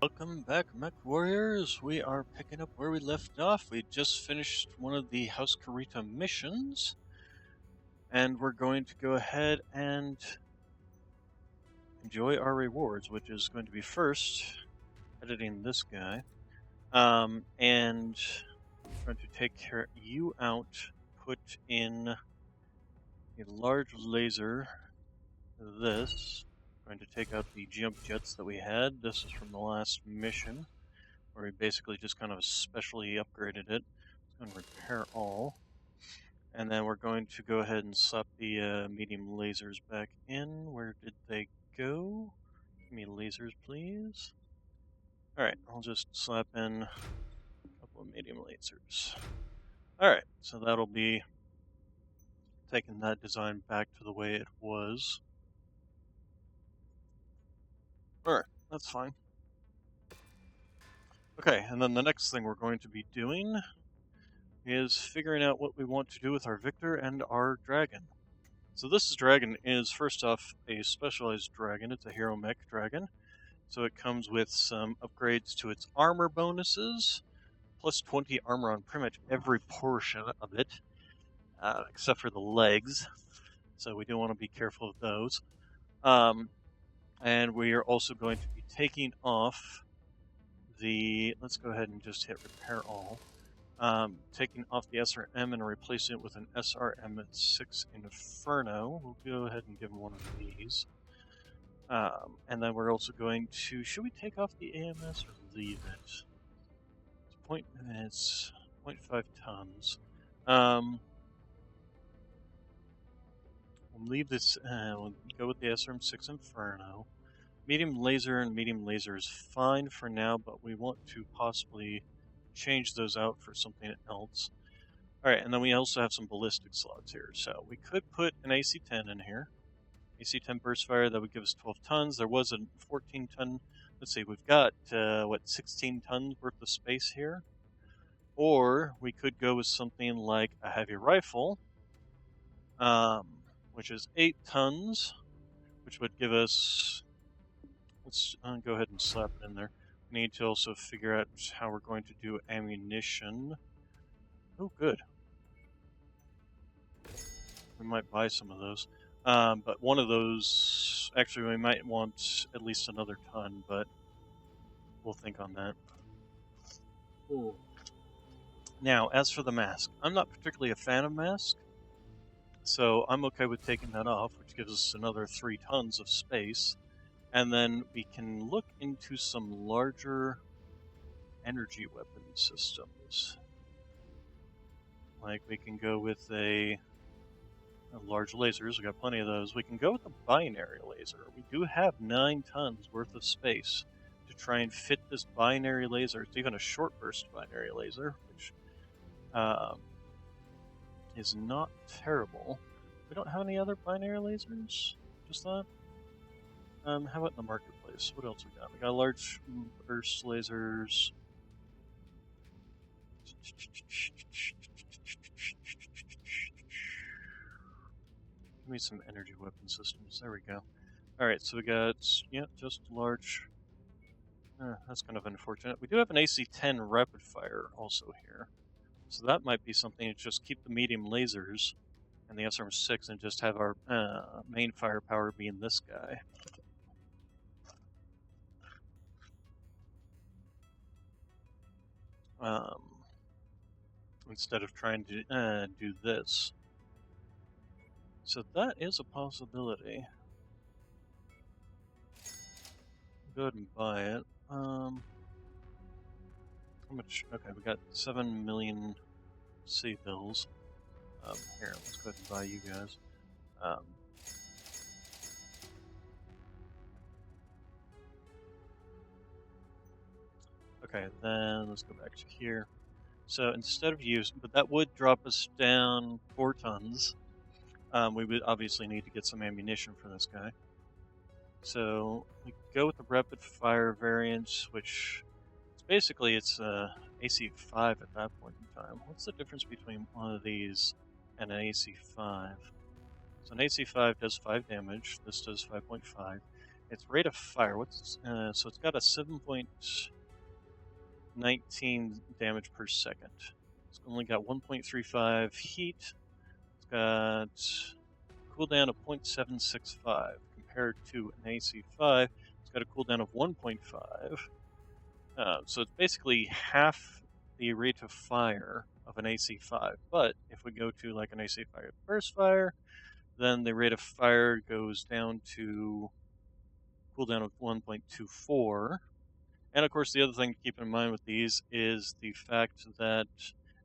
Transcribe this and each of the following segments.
Welcome back, Mechwarriors. We are picking up where we left off. We just finished one of the House Karita missions, and we're going to go ahead and enjoy our rewards, which is going to be first editing this guy, and going to take you out, put in a large laser. This going to take out the jump jets that we had. This is from the last mission, where we basically just kind of specially upgraded it. It's going to repair all. And then we're going to go ahead and slap the medium lasers back in. Where did they go? Give me lasers, please. Alright, I'll just slap in a couple of medium lasers. Alright, so that'll be taking that design back to the way it was. Alright, that's fine. Okay, and then the next thing we're going to be doing is figuring out what we want to do with our Victor and our dragon. So this dragon is, first off, a specialized dragon. It's a hero mech dragon. So it comes with some upgrades to its armor bonuses, plus 20 armor on pretty much every portion of it, except for the legs. So we do want to be careful of those. And we are also going to be taking off the, let's go ahead and just hit repair all. Taking off the SRM and replacing it with an SRM6 Inferno. We'll go ahead and give him one of these. And then we're also going to, should we take off the AMS or leave it? It's 0.5 tons. We'll leave this, we'll go with the SRM6 Inferno. Medium laser and medium laser is fine for now, but we want to possibly change those out for something else. Alright, and then we also have some ballistic slots here. So we could put an AC-10 in here. AC-10 burst fire, that would give us 12 tons. There was a 14 ton, let's see, we've got, 16 tons worth of space here. Or we could go with something like a heavy rifle, which is 8 tons, which would give us, let's go ahead and slap it in there. We need to also figure out how we're going to do ammunition. Oh, good. We might buy some of those. But one of those, actually we might want at least another ton, but we'll think on that. Ooh. Now, as for the mask, I'm not particularly a fan of mask, so I'm okay with taking that off, which gives us another 3 tons of space. And then we can look into some larger energy weapon systems. Like we can go with a large lasers, we got plenty of those. We can go with a binary laser. We do have 9 tons worth of space to try and fit this binary laser. It's even a short burst binary laser, which is not terrible. We don't have any other binary lasers? Just that? How about in the marketplace? What else we got? We got large burst lasers. Give me some energy weapon systems. There we go. Alright, so we got, yeah, just large. That's kind of unfortunate. We do have an AC-10 rapid fire also here. So that might be something to just keep the medium lasers and the SRM6 and just have our main firepower being this guy. Instead of trying to do this. So that is a possibility. Go ahead and buy it. How much? Okay, we got 7 million C bills. Here, let's go ahead and buy you guys. Okay, then let's go back to here. So instead of using, but that would drop us down 4 tons. We would obviously need to get some ammunition for this guy. So we go with the rapid fire variant, which basically it's AC5 at that point in time. What's the difference between one of these and an AC5? So an AC5 does 5 damage. This does 5.5. its rate of fire. What's so it's got a 7.19 damage per second. It's only got 1.35 heat. It's got cooldown of 0.765 compared to an AC5. It's got a cooldown of 1.5. So it's basically half the rate of fire of an AC5. But if we go to like an AC5 burst fire, then the rate of fire goes down to cooldown of 1.24. And of course, the other thing to keep in mind with these is the fact that,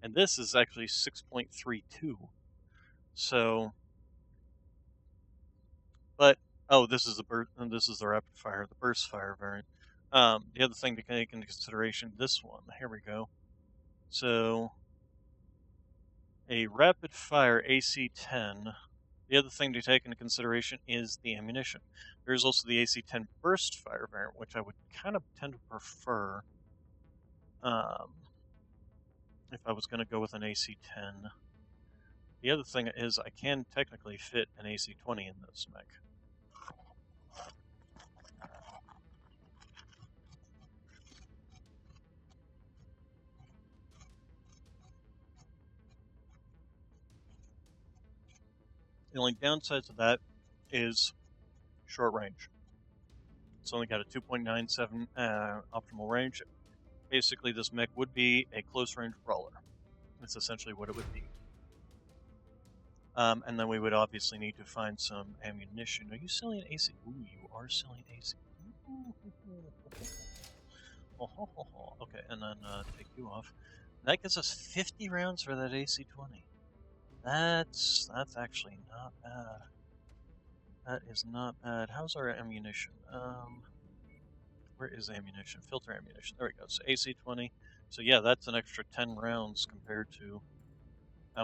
and this is actually 6.32. So, but oh, this is the rapid fire, the burst fire variant. The other thing to take into consideration, this one. Here we go. So, a rapid fire AC10. The other thing to take into consideration is the ammunition. There's also the AC10 burst fire variant, which I would kind of tend to prefer if I was going to go with an AC10. The other thing is I can technically fit an AC20 in this mech. The only downside to that is short range. It's only got a 2.97 optimal range. Basically, this mech would be a close range brawler. That's essentially what it would be. And then we would obviously need to find some ammunition. Are you selling AC? Ooh, you are selling AC. Okay, and then take you off. That gets us 50 rounds for that AC-20. That's actually not bad. That is not bad. How's our ammunition? Where is ammunition? Filter ammunition. There we go. So AC-20. So yeah, that's an extra 10 rounds compared to...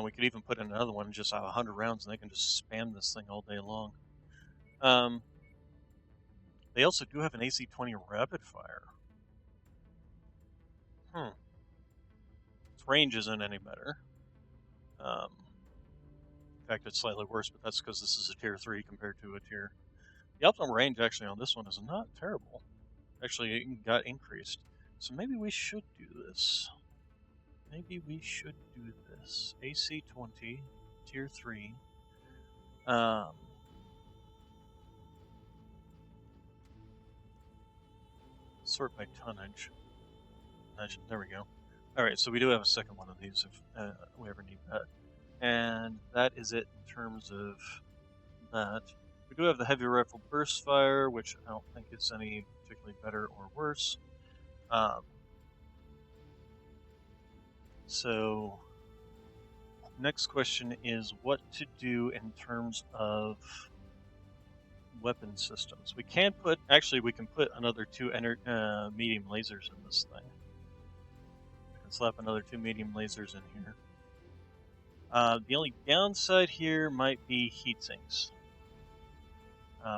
we could even put in another one, just 100 rounds, and they can just spam this thing all day long. They also do have an AC-20 rapid fire. Its range isn't any better. In fact, it's slightly worse, but that's because this is a tier 3 compared to a tier... The optimal range actually on this one is not terrible. Actually, it got increased. So maybe we should do this. Maybe we should do this. AC-20, tier 3. Sort by tonnage. There we go. Alright, so we do have a second one of these if we ever need that. And that is it in terms of that. We do have the heavy rifle burst fire, which I don't think is any particularly better or worse. So, next question is what to do in terms of weapon systems. We can put, actually we can put another 2 medium lasers in this thing. We can slap another 2 medium lasers in here. The only downside here might be heat sinks.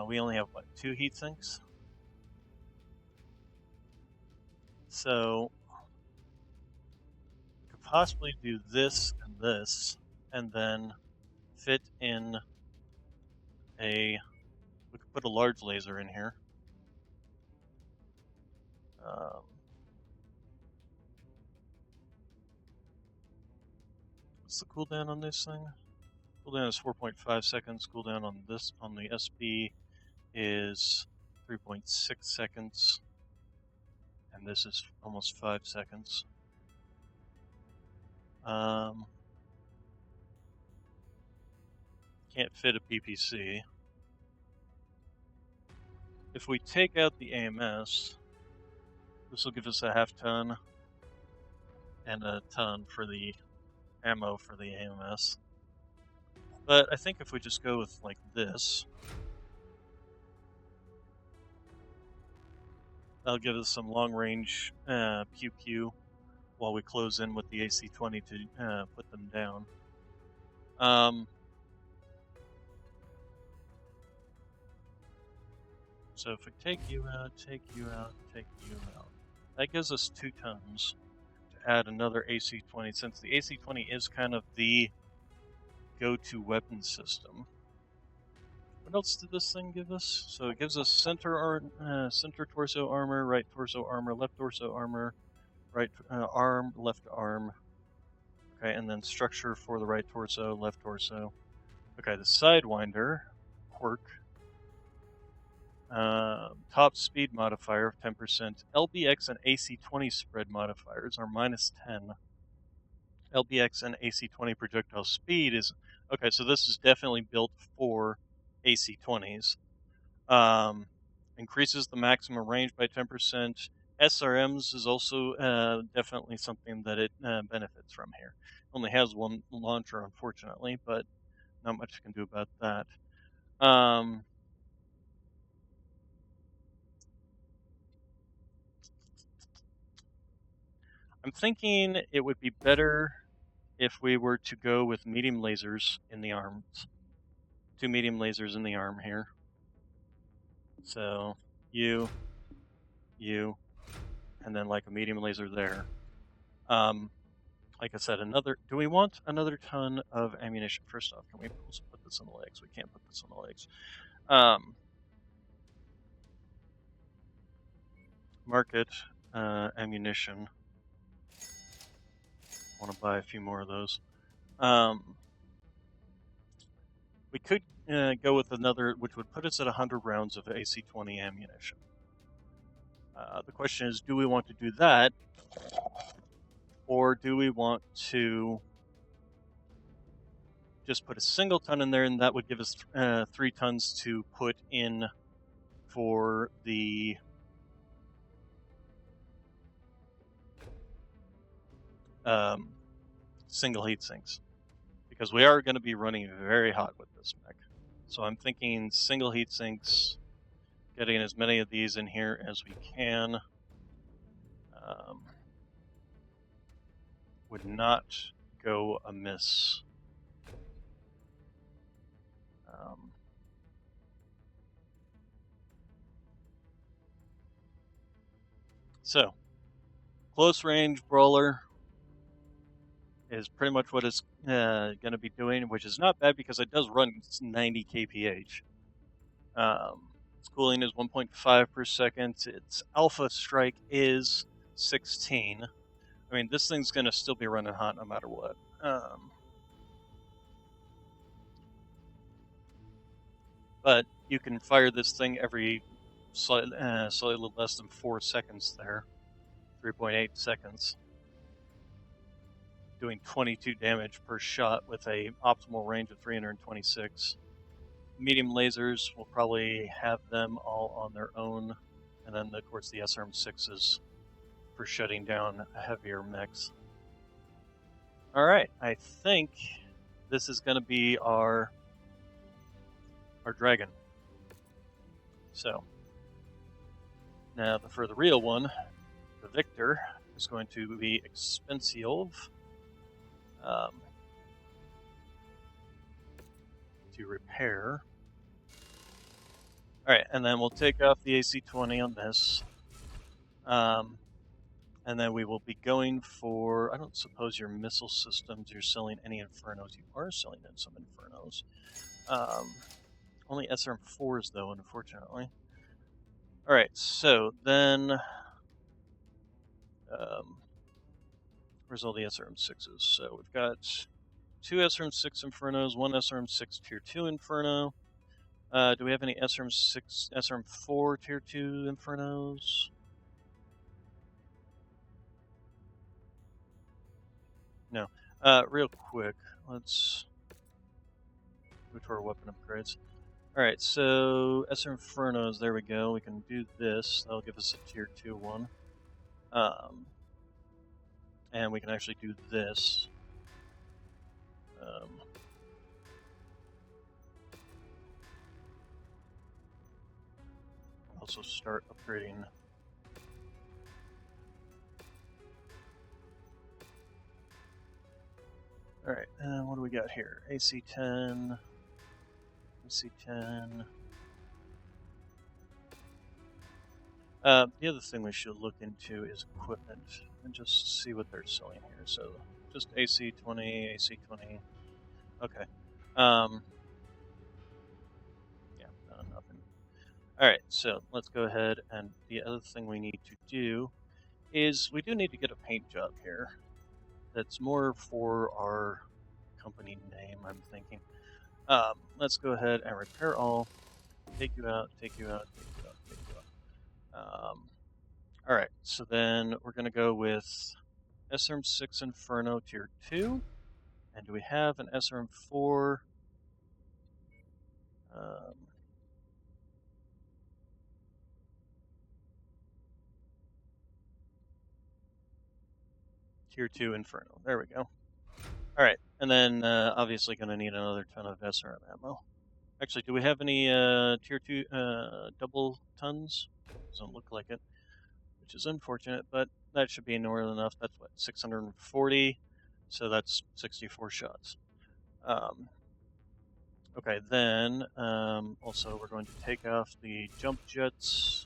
We only have, what, 2 heat sinks? So, we could possibly do this, and then fit in a... We could put a large laser in here. What's the cooldown on this thing? Cooldown is 4.5 seconds. Cooldown on this, on the SB, is 3.6 seconds. And this is almost 5 seconds. Can't fit a PPC. If we take out the AMS, this will give us a half ton and a ton for the ammo for the AMS. But I think if we just go with like this, that'll give us some long range pew while we close in with the AC-20 to put them down. So if we take you out, take you out, take you out, that gives us 2 tons to add another AC-20, since the AC-20 is kind of the go-to weapon system. What else did this thing give us? So it gives us center torso armor, right torso armor, left torso armor, right arm, left arm. Okay, and then structure for the right torso, left torso. Okay, the Sidewinder quirk. Top speed modifier of 10%. LBX and AC20 spread modifiers are -10. LBX and AC20 projectile speed is okay. So this is definitely built for AC20s. Increases the maximum range by 10%. SRMs is also definitely something that it benefits from here. Only has one launcher, unfortunately, but not much you can do about that. I'm thinking it would be better if we were to go with medium lasers in the arms. 2 medium lasers in the arm here. So you, and then like a medium laser there. Like I said, do we want another ton of ammunition? First off, can we put this on the legs? We can't put this on the legs. Market ammunition. Want to buy a few more of those. We could go with another, which would put us at 100 rounds of AC-20 ammunition. The question is, do we want to do that, or do we want to just put a single ton in there, and that would give us 3 tons to put in for the single heat sinks, because we are going to be running very hot with this mech. So I'm thinking single heat sinks, getting as many of these in here as we can, would not go amiss. So, close range brawler is pretty much what it's going to be doing, which is not bad because it does run 90 kph. Its cooling is 1.5 per second. Its alpha strike is 16. I mean, this thing's going to still be running hot no matter what. But you can fire this thing every slightly less than 4 seconds there. 3.8 seconds. Doing 22 damage per shot with a optimal range of 326. Medium lasers, we'll probably have them all on their own. And then, of course, the SRM-6s for shutting down heavier mechs. Alright, I think this is going to be our dragon. So, now for the real one, the Victor, is going to be expensive to repair. Alright, and then we'll take off the AC-20 on this. And then we will be going for, I don't suppose your missile systems, you're selling any Infernos. You are selling in some Infernos. Only SRM-4s, though, unfortunately. Alright, so then, where's all the SRM-6s? So we've got 2 SRM-6 Infernos, 1 SRM-6 Tier 2 Inferno. Do we have any SRM-4 Tier 2 Infernos? No. Real quick, let's go to our weapon upgrades. Alright, so SR Infernos, there we go. We can do this. That'll give us a Tier 2 one. And we can actually do this. Also start upgrading. Alright, what do we got here? AC-10, AC-10. The other thing we should look into is equipment and just see what they're selling here. So just AC-20, AC-20. Okay. Yeah, All right, so let's go ahead, and the other thing we need to do is we do need to get a paint job here. That's more for our company name, I'm thinking. Let's go ahead and repair all. Take you out, take you out, take you out, take you out. All right, so then we're going to go with SRM6 Inferno Tier 2. And do we have an SRM4? Tier 2 Inferno. There we go. All right, and then obviously going to need another ton of SRM ammo. Actually, do we have any Tier 2 double tons? Doesn't look like it, which is unfortunate, but that should be more than enough. That's what, 640? So that's 64 shots. Okay, then also we're going to take off the jump jets,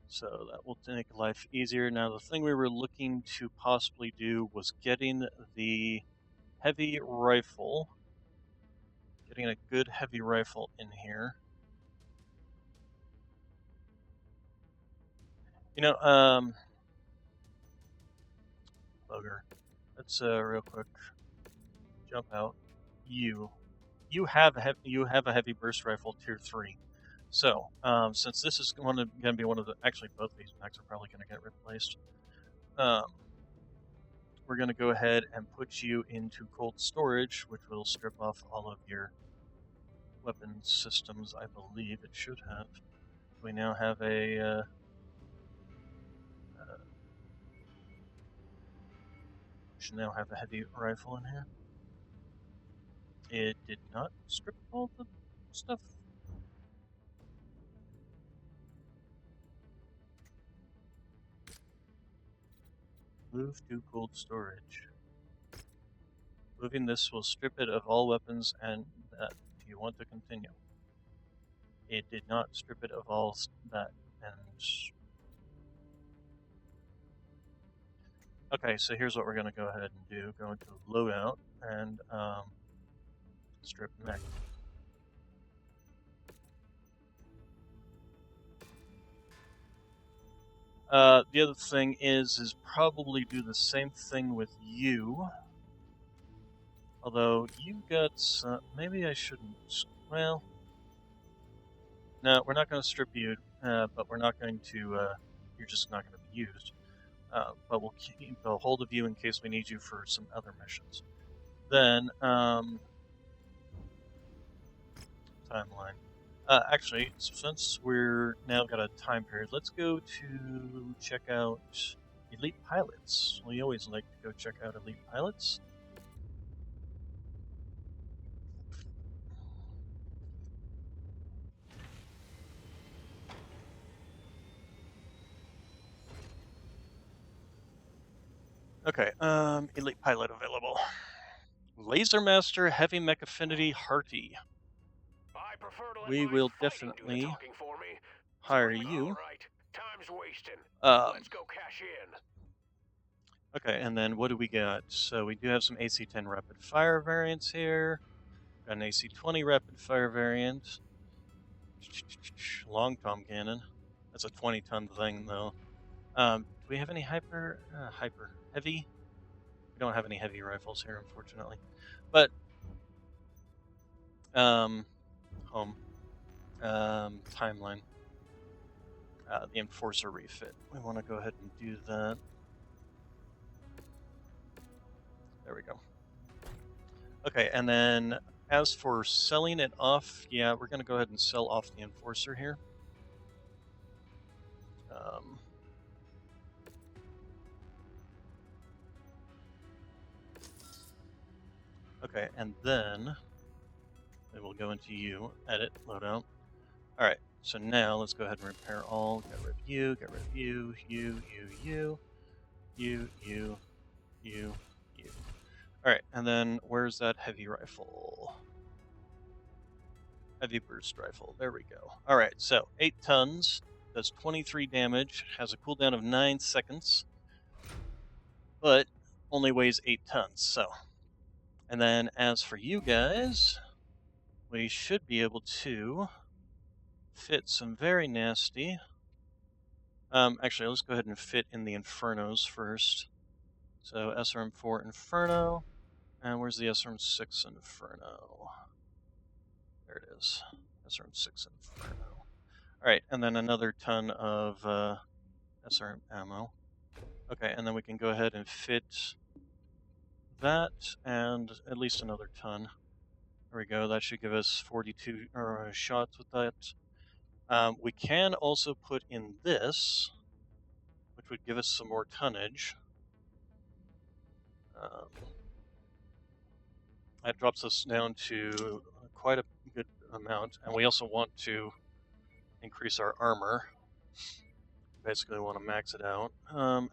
so that will make life easier. Now, the thing we were looking to possibly do was getting the heavy rifle, getting a good heavy rifle in here. You know, bugger. Let's real quick jump out. You have a heavy burst rifle tier 3. So since this is going to be one of the, actually both these mechs are probably going to get replaced. We're going to go ahead and put you into cold storage, which will strip off all of your weapon systems. I believe it should have. We now have a should now have a heavy rifle in here. It did not strip all the stuff. Move to cold storage. Moving this will strip it of all weapons, and that. Do you want to continue? It did not strip it of all that, and okay, so here's what we're going to go ahead and do. Go into loadout and strip mech. The other thing is probably do the same thing with you. Although you got maybe I shouldn't. Well, no, we're not going to strip you, but we're not going to. You're just not going to be used. But we'll keep a hold of you in case we need you for some other missions. Then timeline. Actually, since we're now got a time period, let's go to check out elite pilots. We always like to go check out elite pilots. Okay, elite pilot available. Laser Master Heavy Mech Affinity Hearty. We will definitely hire you. Time's wasting. Let's go cash in. Okay, and then what do we got? So we do have some AC-10 rapid fire variants here. Got an AC-20 rapid fire variant. Long Tom cannon. That's a 20-ton thing, though. Do we have any hyper heavy? We don't have any heavy rifles here, unfortunately. But home timeline. The Enforcer refit. We want to go ahead and do that. There we go. Okay, and then as for selling it off, yeah, we're going to go ahead and sell off the Enforcer here. Okay, and then we'll go into you, edit, loadout. All right, so now let's go ahead and repair all. Get rid of you, get rid of you, you. All right, and then where's that heavy rifle? Heavy burst rifle. There we go. All right, so 8 tons, does 23 damage, has a cooldown of 9 seconds, but only weighs 8 tons. So, and then as for you guys, we should be able to fit some very nasty. Actually, let's go ahead and fit in the Infernos first. So SRM4 Inferno, and where's the SRM6 Inferno? There it is, SRM6 Inferno. All right, and then another ton of SRM ammo. Okay, and then we can go ahead and fit that and at least another ton. There we go. That should give us 42 shots with that. We can also put in this, which would give us some more tonnage. That drops us down to quite a good amount, and we also want to increase our armor. Basically, we want to max it out.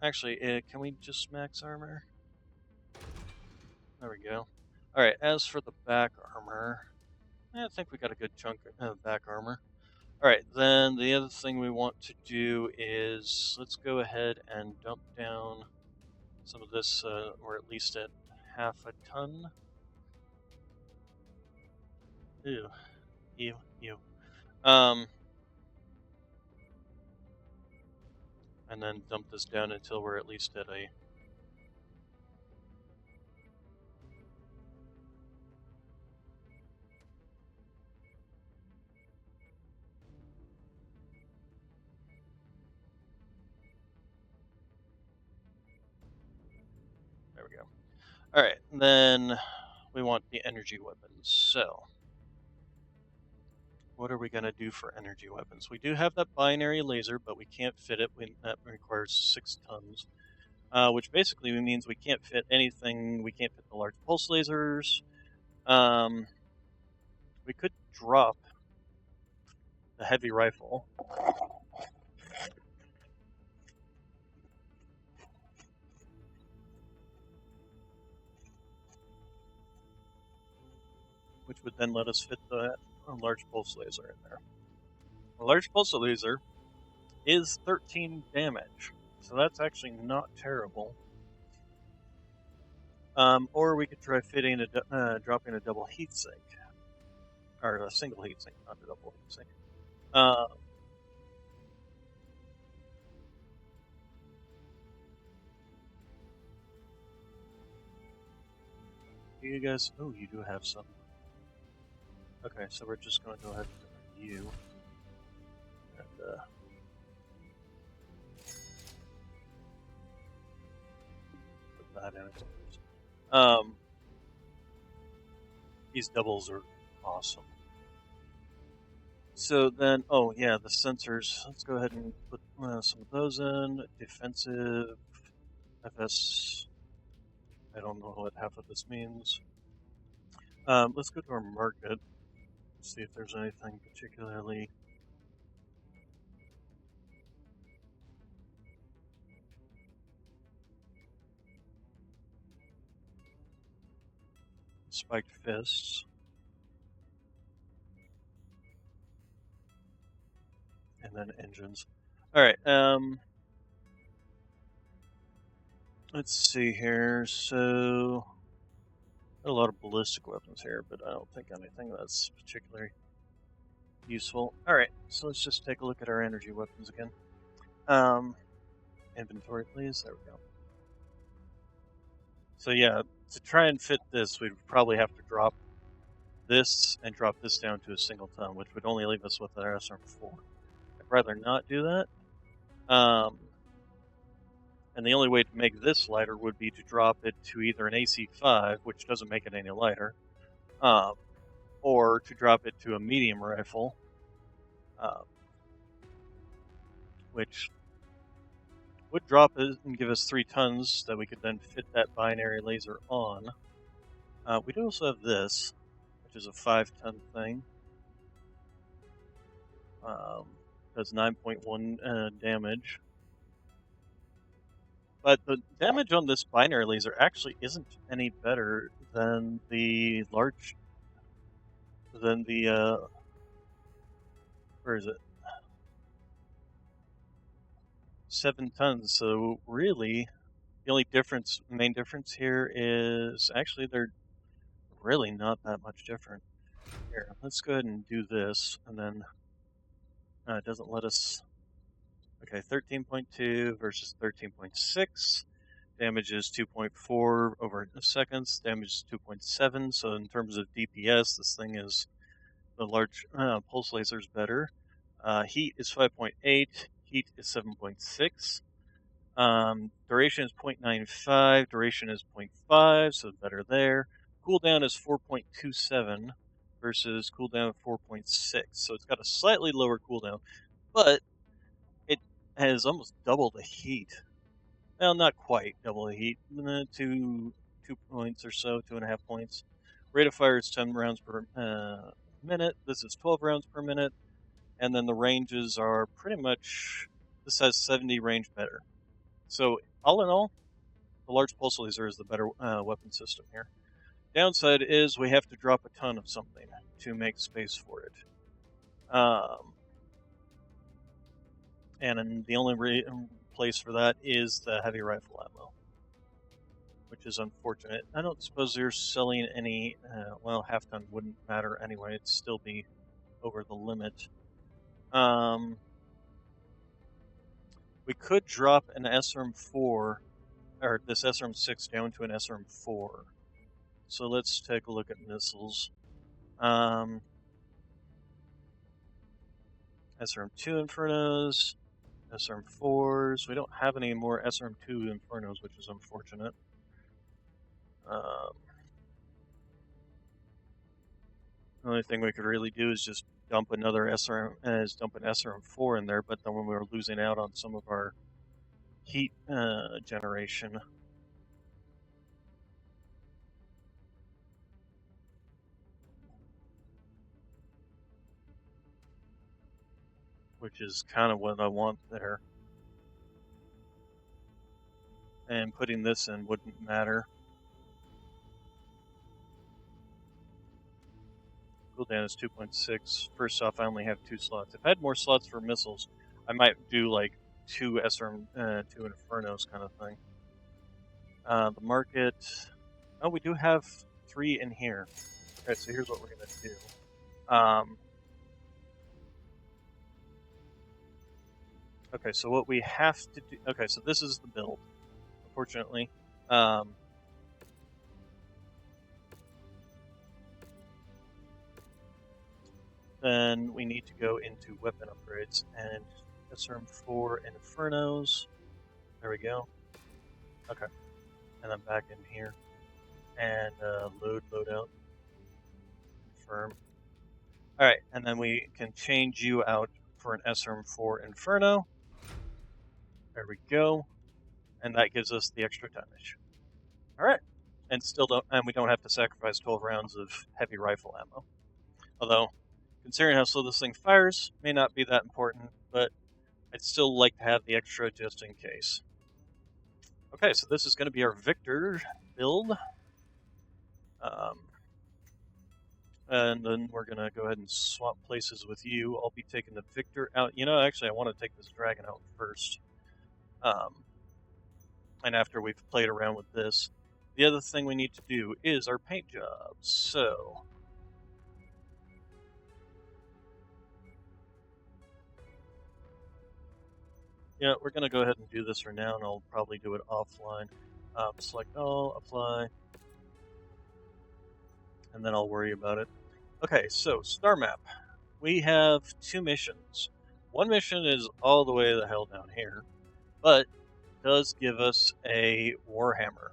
Actually, can we just max armor? There we go. All right. As for the back armor, I think we got a good chunk of back armor. All right. Then the other thing we want to do is let's go ahead and dump down some of this. We're at least at half a ton. Ew. Ew. Ew. And then dump this down until we're at least at a there we go. All right, then we want the energy weapons. So what are we going to do for energy weapons? We do have that binary laser, but we can't fit it. That requires 6 tons, which basically means we can't fit anything. We can't fit the large pulse lasers. We could drop the heavy rifle. Which would then let us fit the large pulse laser in there. A large pulse laser is 13 damage, so that's actually not terrible. Or we could try fitting dropping a double heatsink, or a single heatsink, not a double heatsink. You guys, oh, you do have some. Okay, so we're just going to go ahead and do you, and put that in. These doubles are awesome. So then, oh yeah, the sensors. Let's go ahead and put some of those in. Defensive, FS. I don't know what half of this means. Let's go to our market. See if there's anything particularly. Spiked fists. And then engines. Alright, let's see here. So, got a lot of ballistic weapons here, but I don't think anything that's particularly useful. Alright, so let's just take a look at our energy weapons again. Inventory, please. There we go. So yeah, to try and fit this, we'd probably have to drop this and drop this down to a single ton, which would only leave us with our SRM4. I'd rather not do that. And the only way to make this lighter would be to drop it to either an AC5, which doesn't make it any lighter, or to drop it to a medium rifle, which would drop it and give us 3 tons that we could then fit that binary laser on. We do also have this, which is a 5-ton thing. Does 9.1 damage. But the damage on this binary laser actually isn't any better than the large. Than the. Where is it? 7 tons. So really, the only main difference here is actually they're really not that much different. Here, let's go ahead and do this, and then doesn't let us. Okay, 13.2 versus 13.6. Damage is 2.4 over seconds. Damage is 2.7. So in terms of DPS, this thing is the large pulse laser is better. Heat is 5.8. Heat is 7.6. Duration is 0.95. Duration is 0.5, so better there. Cooldown is 4.27 versus cooldown of 4.6. So it's got a slightly lower cooldown, but it has almost double the heat. Well, not quite double the heat. 2 points or so, 2.5 points. Rate of fire is 10 rounds per minute. This is 12 rounds per minute. And then the ranges are pretty much, this has 70 range better. So all in all, the large pulse laser is the better weapon system here. Downside is we have to drop a ton of something to make space for it. And the only place for that is the heavy rifle ammo, which is unfortunate. I don't suppose they're selling any, well, half ton wouldn't matter anyway. It'd still be over the limit. We could drop an SRM4, or this SRM6 down to an SRM4. So let's take a look at missiles. SRM2 Infernos, SRM4s. We don't have any more SRM2 Infernos, which is unfortunate. The only thing we could really do is just dump another dump an SRM4 in there, but then when we were losing out on some of our heat generation. Which is kind of what I want there. And putting this in wouldn't matter. Cooldown is 2.6. First off, I only have 2 slots. If I had more slots for missiles, I might do like 2 SRM, 2 Infernos kind of thing. The market. Oh, we do have 3 in here. Okay, so here's what we're gonna do. Okay, so what we have to do. Okay, so this is the build. Unfortunately, then we need to go into weapon upgrades and SRM4 Infernos. There we go. Okay, and then back in here and load out. Confirm. All right, and then we can change you out for an SRM4 Inferno. There we go, and that gives us the extra damage. All right, and we don't have to sacrifice 12 rounds of heavy rifle ammo. Although, considering how slow this thing fires, may not be that important, but I'd still like to have the extra just in case. Okay, so this is going to be our Victor build. And then we're going to go ahead and swap places with you. I'll be taking the Victor out. You know, actually, I want to take this Dragon out first. And after we've played around with this, the other thing we need to do is our paint jobs. So, yeah, we're going to go ahead and do this for now, and I'll probably do it offline. Select all, apply, and then I'll worry about it. Okay, so star map. We have 2 missions. One mission is all the way the hell down here, but does give us a Warhammer.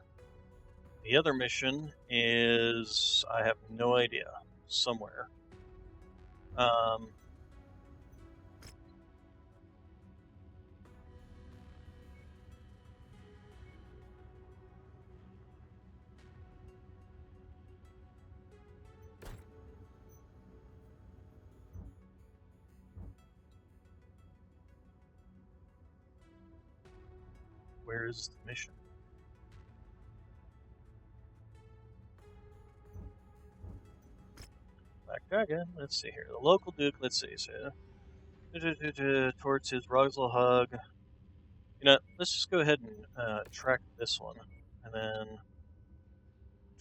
The other mission is, I have no idea, somewhere. Where is the mission? Black Dragon, let's see here. The local Duke, let's see. So, towards his Rogswell Hug. You know, let's just go ahead and track this one. And then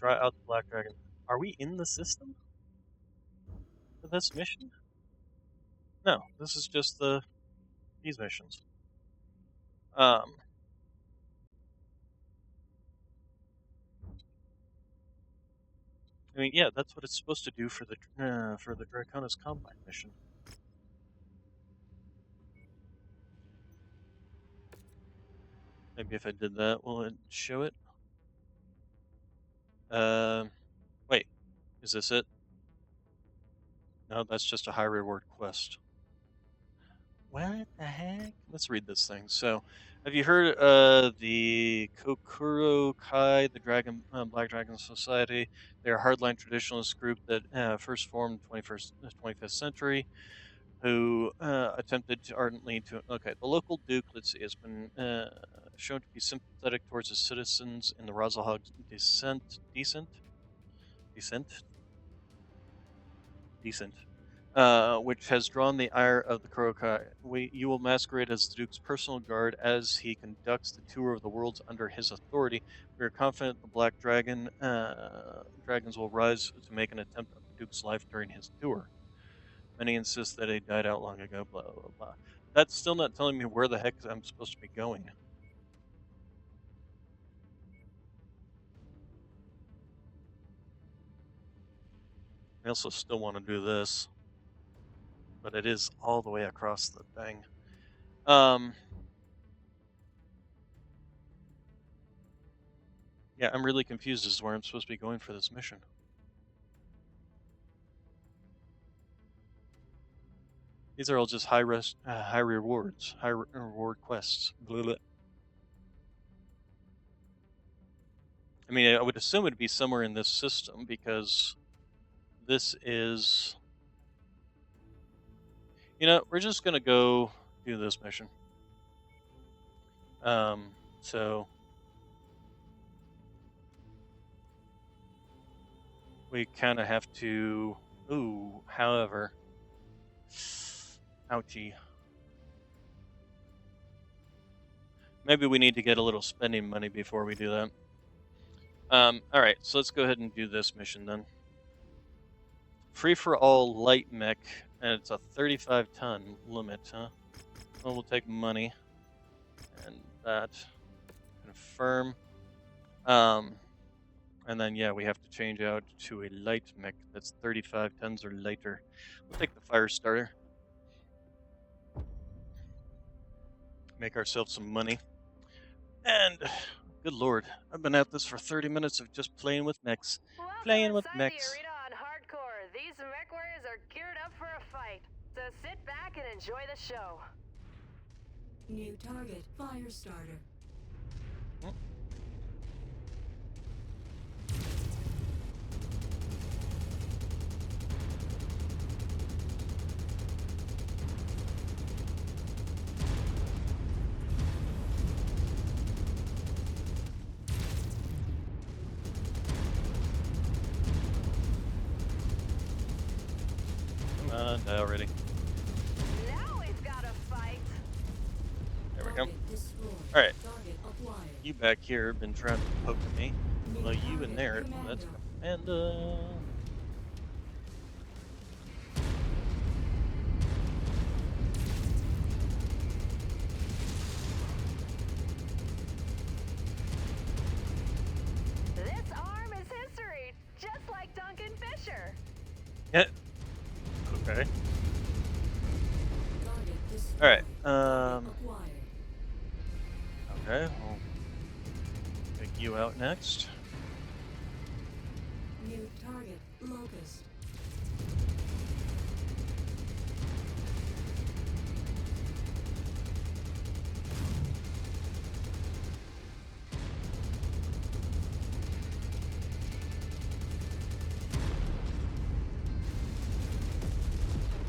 try out the Black Dragon. Are we in the system for this mission? No, this is just these missions. I mean, yeah, that's what it's supposed to do for the Draconis Combine mission. Maybe if I did that, will it show it? Wait, is this it? No, that's just a high reward quest. What the heck? Let's read this thing. So, have you heard the Kokuro Kai, the Black Dragon Society? They're a hardline traditionalist group that first formed 25th century, who attempted to ardently to. Okay, the local duke, let's see, has been shown to be sympathetic towards his citizens in the Razalhog descent, decent, which has drawn the ire of the Kurokai. You will masquerade as the Duke's personal guard as he conducts the tour of the worlds under his authority. We are confident the Black Dragons will rise to make an attempt on the Duke's life during his tour. Many insist that he died out long ago, blah, blah, blah. That's still not telling me where the heck I'm supposed to be going. I also still want to do this, but it is all the way across the thing. Yeah, I'm really confused as to where I'm supposed to be going for this mission. These are all just high rewards, reward quests. Blah, blah. I mean, I would assume it'd be somewhere in this system because this is. You know, we're just gonna go do this mission. So we kind of have to. Ooh, however, ouchie. Maybe we need to get a little spending money before we do that. All right, so let's go ahead and do this mission then. Free for all light mech, and it's a 35-ton limit, huh? Well, we'll take money and that. Confirm. And then yeah, we have to change out to a light mech that's 35 tons or lighter. We'll take the fire starter. Make ourselves some money. And good lord, I've been at this for 30 minutes of just playing with mechs. Playing with mechs. The arena on hardcore. These Mechwarriors are geared up for a fight. So sit back and enjoy the show. New target, fire starter. Come on, die already. Now we've got a fight. There we go. Target destroyed. Alright. Target acquired. You back here have been trying to poke at me. New Well, you in target, there. commando. That's Commando. This arm is history, just like Duncan Fisher. Yeah. Okay. Target destroyed. Alright. Target acquired. Okay. We'll take you out next. New target, locust.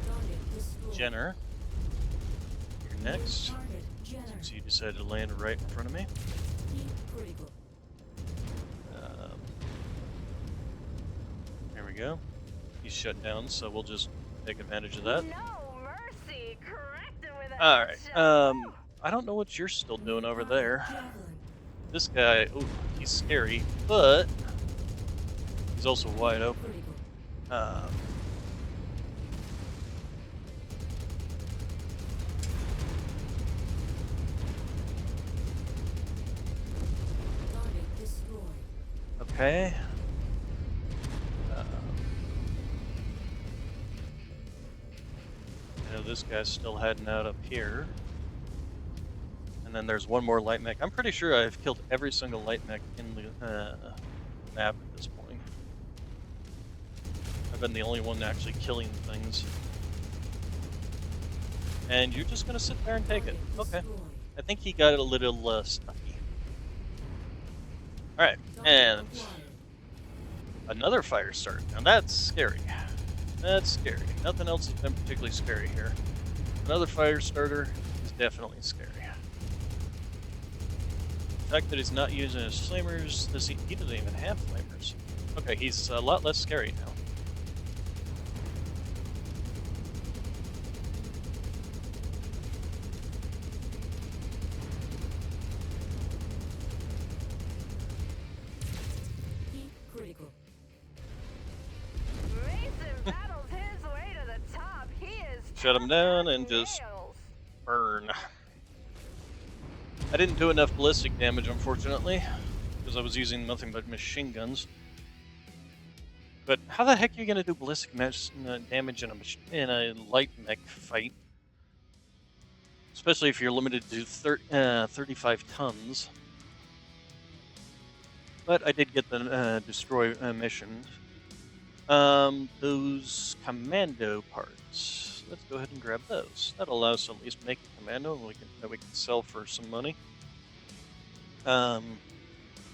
Target destroyed. Jenner. You're New next. target, Jenner. So you decided to land right in front of me. Heat critical. There we go. He's shut down, so we'll just take advantage of that. No mercy. Correct him with a Alright. headshot. I don't know what you're still doing New over target, there. javelin. This guy, ooh, he's scary, but he's also wide open. Critical. Okay. I know this guy's still heading out up here. And then there's one more light mech. I'm pretty sure I've killed every single light mech in the map at this point. I've been the only one actually killing things. And you're just gonna sit there and take it. Target Okay. destroyed. I think he got a little stucky. Alright, Target and acquired. another fire start. Now that's scary. That's scary. Nothing else has been particularly scary here. Another fire starter is definitely scary. The fact that he's not using his flamers, he doesn't even have flamers. Okay, he's a lot less scary now. Heat critical. Mason battles his way to the top. He is Shut him tough down as and just nails. burn. I didn't do enough ballistic damage, unfortunately, because I was using nothing but machine guns. But how the heck are you going to do ballistic damage in a light mech fight? Especially if you're limited to 35 tons. But I did get the destroy mission. Those commando parts. Let's go ahead and grab those. That'll allow us to at least make a commando that we can sell for some money. And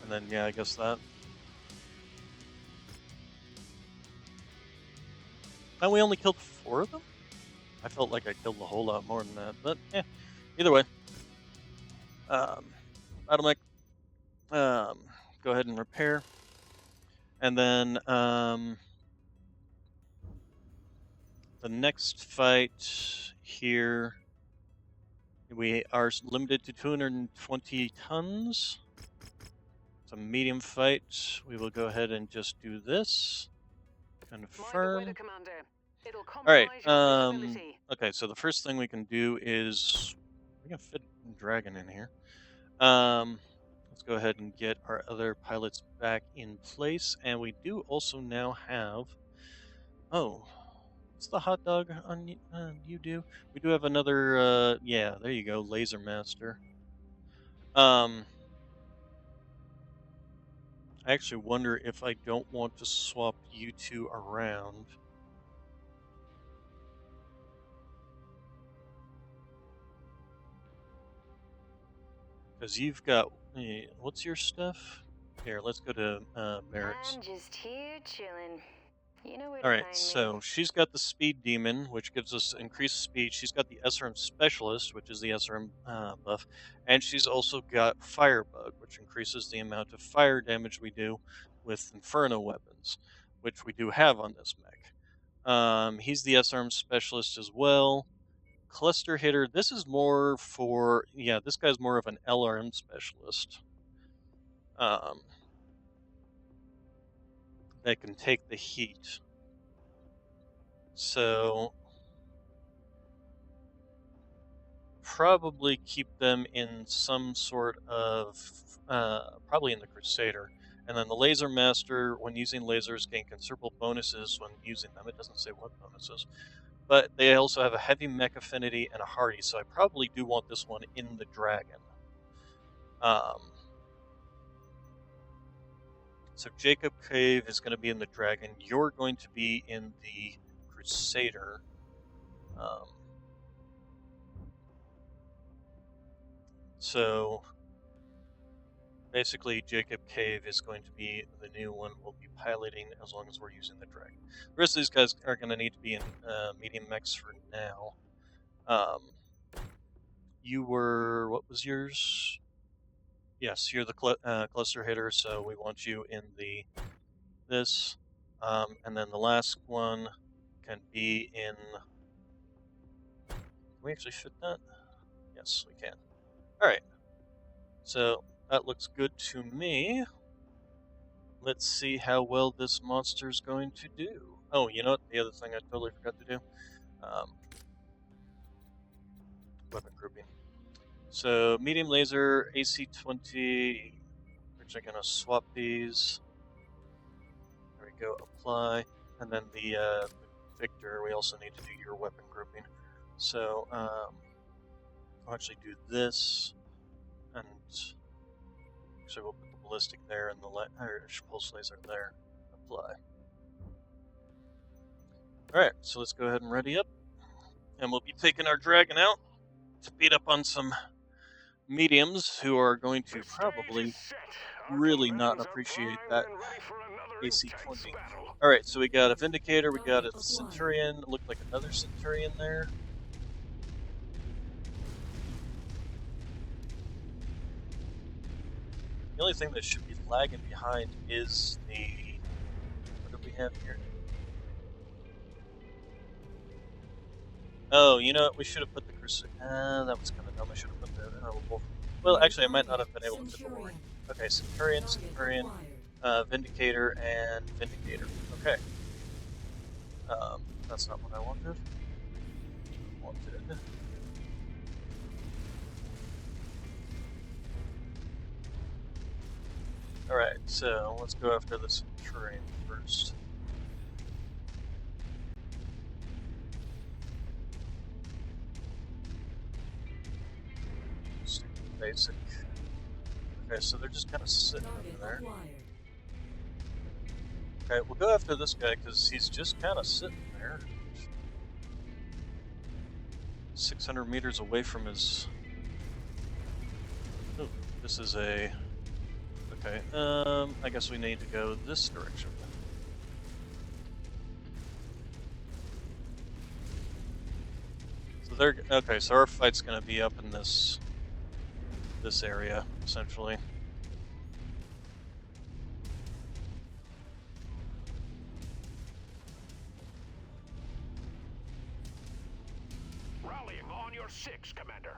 then yeah, I guess that. And we only killed 4 of them? I felt like I killed a whole lot more than that, but yeah. Either way. Battle mech. Go ahead and repair. And then the next fight here, we are limited to 220 tons. It's a medium fight. We will go ahead and just do this. Confirm. Alright, okay, so the first thing we can do is, we can fit a dragon in here. Let's go ahead and get our other pilots back in place, and we do also now have, oh, what's the hot dog on you do? We do have another, yeah, there you go, Laser Master. I actually wonder if I don't want to swap you two around. Because you've got, what's your stuff? Here, let's go to barracks. I'm just here chilling. You know where to Alright, find so me. she's got the Speed Demon, which gives us increased speed. She's got the SRM Specialist, which is the SRM buff. And she's also got Firebug, which increases the amount of fire damage we do with Inferno weapons, which we do have on this mech. He's the SRM Specialist as well. Cluster Hitter, this is more for, yeah, this guy's more of an LRM Specialist. That can take the heat. So probably keep them in some sort of, probably in the Crusader. And then the Laser Master, when using lasers, gain considerable bonuses when using them. It doesn't say what bonuses. But they also have a heavy mech affinity and a hardy, so I probably do want this one in the Dragon. So Jacob Cave is going to be in the Dragon. You're going to be in the Crusader. So basically, Jacob Cave is going to be the new one we'll be piloting as long as we're using the Dragon. The rest of these guys are going to need to be in medium mechs for now. You were, what was yours? Yes, you're the cluster hitter, so we want you in this. And then the last one can be in. Can we actually fit that? Yes, we can. Alright. So that looks good to me. Let's see how well this monster's going to do. Oh, you know what? The other thing I totally forgot to do. Weapon grouping. So medium laser, AC-20. We're actually going to swap these. go apply, and then the Victor, we also need to do your weapon grouping. So I'll actually do this, and actually we'll put the ballistic there and the pulse laser there. Apply. Alright, so let's go ahead and ready up. And we'll be taking our dragon out to beat up on some mediums who are going to probably really not appreciate that AC-20. Alright, so we got a Vindicator, we got a Centurion, it looked like another Centurion there. The only thing that should be lagging behind is the... What do we have here? Oh, you know what? We should have put the Crusader. That was kind of dumb. I should have put the Wolf. Well, actually, I might not have been able to put the Wolf. Okay, Centurion, Centurion, Vindicator, and Vindicator. Okay. That's not what I wanted. Alright, so let's go after the Centurion first. Basic. Okay, so they're just kind of sitting over there. Okay, we'll go after this guy because he's just kind of sitting there. 600 meters away from his... Oh, this is a... Okay, I guess we need to go this direction. So they're... Okay, so our fight's going to be up in this area, essentially. Rallying on your 6, Commander.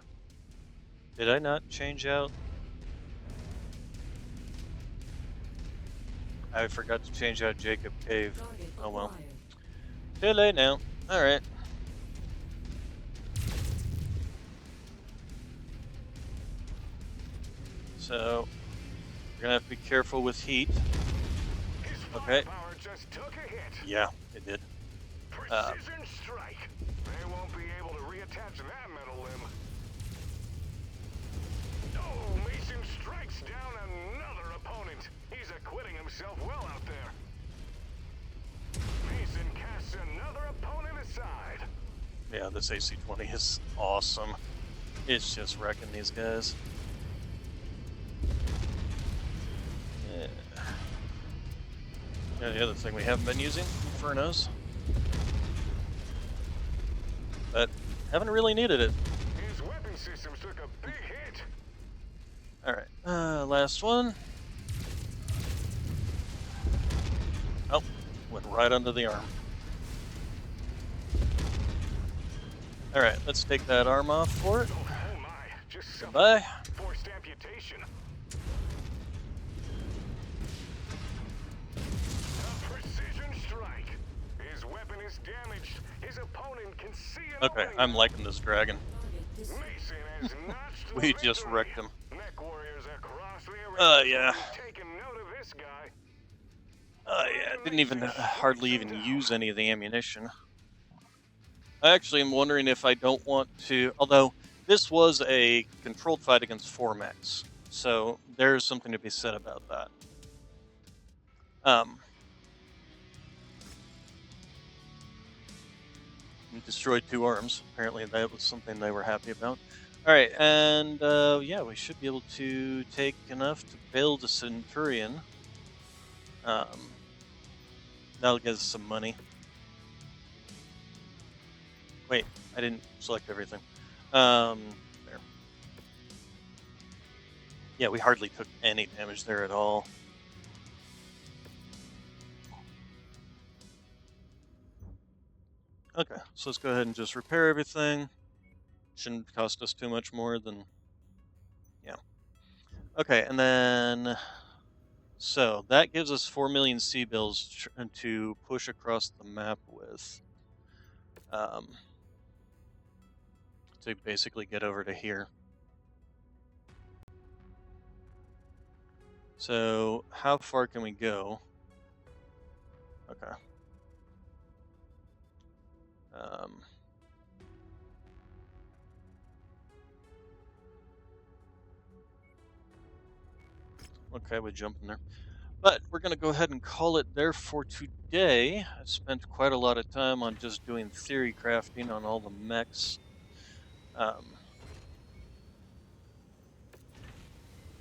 Did I not change out? I forgot to change out Jacob Cave. Oh well. Too late now. Alright. So, we're gonna have to be careful with heat. Okay. Just took a hit. Yeah, it did. Precision strike. They won't be able to reattach that metal limb. Oh, Mason strikes down another opponent. He's acquitting himself well out there. Mason casts another opponent aside. Yeah, this AC-20 is awesome. It's just wrecking these guys. Yeah, the other thing we haven't been using, Infernos. But haven't really needed it. His weapon systems took a big hit. Alright, last one. Oh, went right under the arm. Alright, let's take that arm off for it. Oh my, just Goodbye. forced amputation. A precision strike. His weapon is damaged. His opponent can see it. Okay, I'm liking this dragon. Mason has notched We just wrecked him. Mechwarriors across the arena. Yeah. Taking note of this guy. Yeah, didn't even hardly even use any of the ammunition. I actually am wondering if I don't want to, although this was a controlled fight against 4 mechs, so there's something to be said about that. Destroyed 2 arms. Apparently that was something they were happy about. Alright, and yeah, we should be able to take enough to build a Centurion. That'll get us some money. Wait, I didn't select everything. There. Yeah, we hardly took any damage there at all. Okay, so let's go ahead and just repair everything. Shouldn't cost us too much more than... Yeah. Okay, and then... So, that gives us 4 million C-bills to push across the map with. To basically get over to here. So, how far can we go? Okay, we jump in there. But we're going to go ahead and call it there for today. I spent quite a lot of time on just doing theory crafting on all the mechs. Um,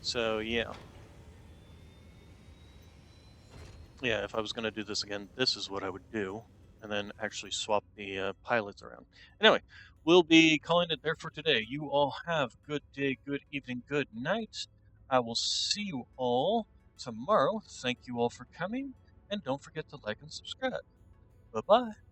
so yeah, yeah. If I was going to do this again, this is what I would do, and then actually swap the pilots around. Anyway, we'll be calling it there for today. You all have good day, good evening, good night. I will see you all tomorrow. Thank you all for coming, and don't forget to like and subscribe. Bye bye.